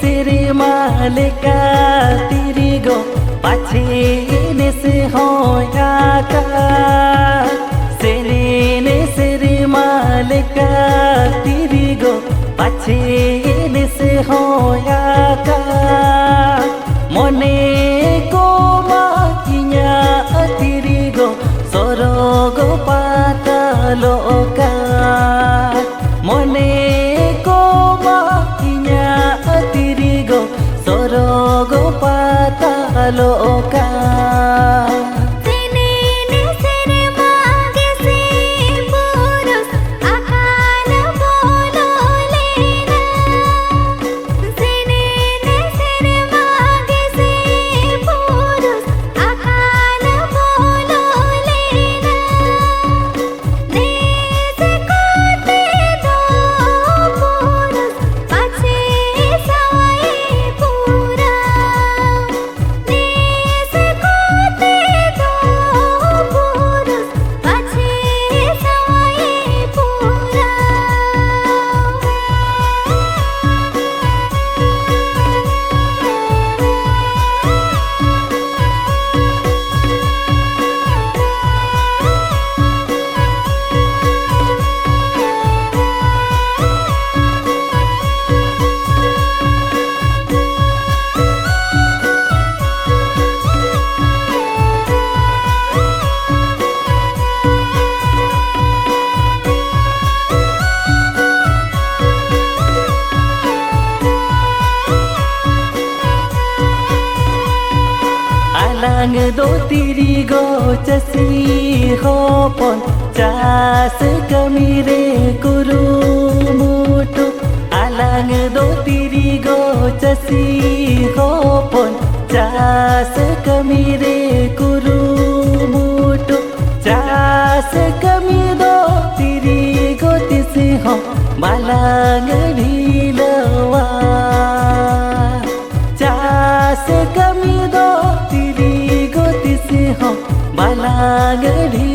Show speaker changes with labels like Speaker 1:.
Speaker 1: सिरे मालिका तिरिगो पाछे से होया का सिरे मालिका तिरिगो पाछे से होया का मने को माकिnya तिरिगो सरोगो पातालो का मने को माकिnya तिरिगो सरोगो पातालो का Alang do tirigo chasi hopon chas kamire kuru mutu Alang do tirigo chasi hopon chas kamire kuru mutu Chas kamido tirigo tisi ho malang dilawa Chas kamido balang di